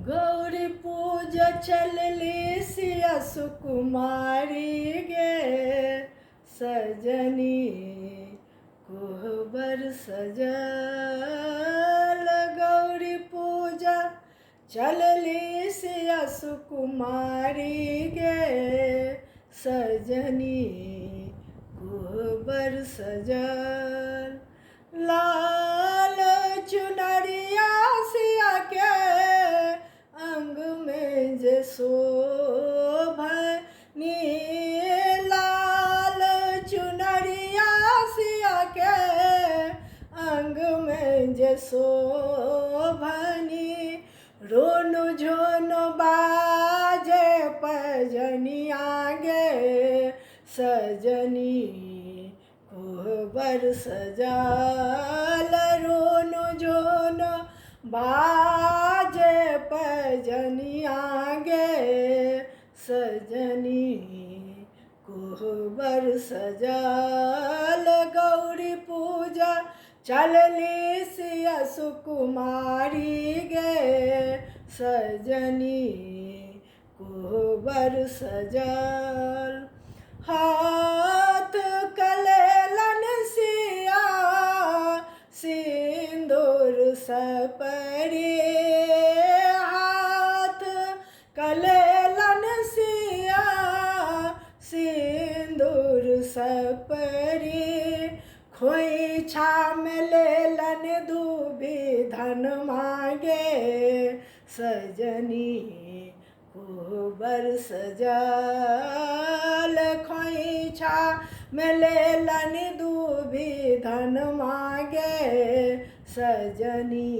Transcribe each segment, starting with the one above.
गौरी पूजा चलली सिया सुकुमारी गे सजनी कोहबर सजल। गौरी पूजा चलली सिया सुकुमारी गे सजनी कोहबर सजल। लाल चुनरिया सिया के अंग में जे शोभनी। लाल चुनरिया सिया के अंग में जे शोभनी। रोनु झोनु बाजे पजनिया गे सजनी कोहबर सजल। रोनु झोनु बाजे पजनिया गे सजनी कोहबर सजल। गौरी पूजा चलली सिया सुकुमारी गे सजनी कोहबर सजल। हाथ कलेलन सिया सिंदूर सपरे। हाथ कलेलन सिया सिंदूर सपरे। खोइछा में लेलन दूबी धन मांगे सजनी कोहबर सजल। खोइछा में लेलन दूबी धन मांगे सजनी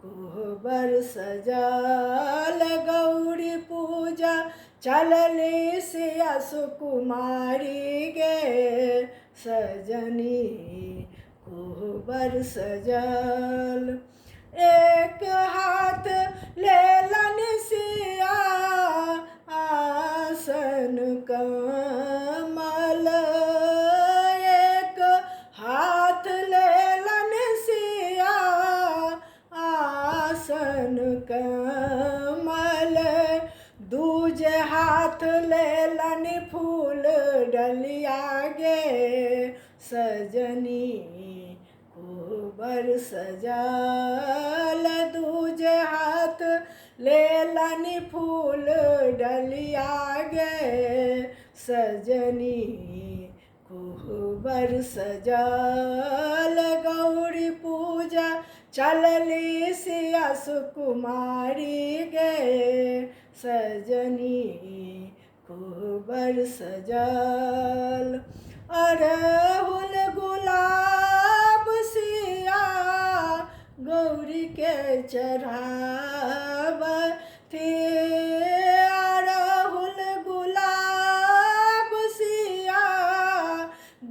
कोहबर सजल। गौरी पूजा चलली सिया सुकुमारी गे सजनी कोहबर सजल। एक हाथ लेलन सिया आसन कमल। एक हाथ लेलन सिया आसन कमल। दूजे हाथ लेलन फूल डलिया गे सजनी कोहबर सजल। दूजे हाथ लेलन फूल डलिया गे सजनी कोहबर सजल। गौरी पूजा चलली सिया सुकुमारी गे सजनी कोहबर सजल। अड़हुल गुलाब सिया गौरी के चढ़ावती। अड़हुल गुलाब सिया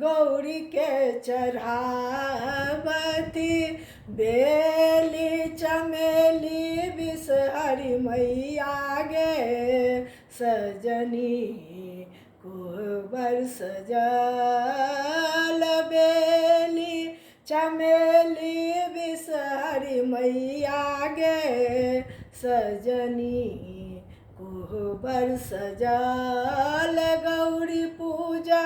गौरी के चढ़ावती। बेली चमेली बिसहरी मैया गे सजनी कोहबर सजल। बेली चमेली बिसहरी मैया गे सजनी कोहबर सजल। गौरी पूजा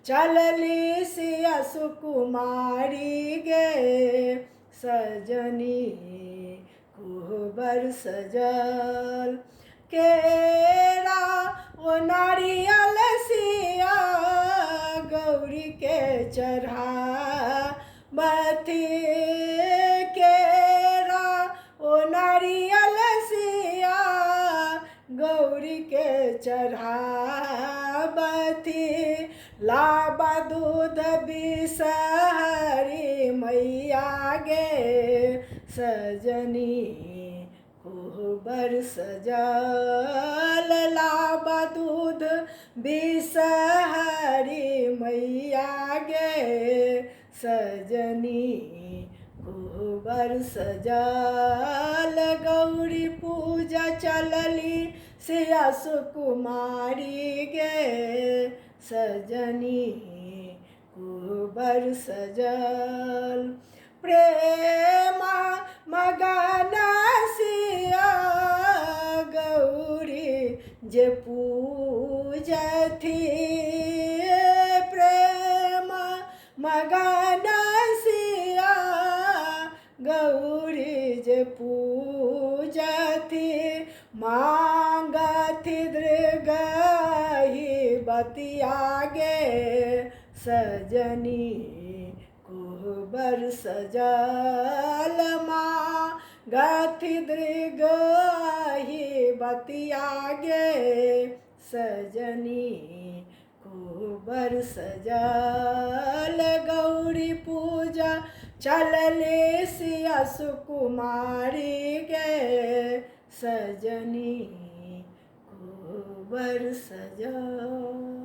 चलली सिया सुकुमारी गे सजनी कोहबर सजल। केरा ओ नारियल सिया गौरी के चढ़ावती। केरा ओ नारियल सिया गौरी के चढ़ावती। लाबा दूध बिसहरी मैया गे सजनी कोहबर सजल। लाबा दूध बिसहरी मैया गे सजनी कोहबर सजल। गौरी पूजा चलली सिया सुकुमारी गे सजनी कोहबर सजल। प्रेमा मगन सिया जे पूजथि प्रेम मगन सिया गौरी जे पूजथि मांगथि दृगहि बतियागे सजनी कोहबर सजल मांगथि दृगहि बतियागे सजनी कोहबर सजल गौरी पूजा चलले सिया सुकुमारी गे सजनी कोहबर सजल।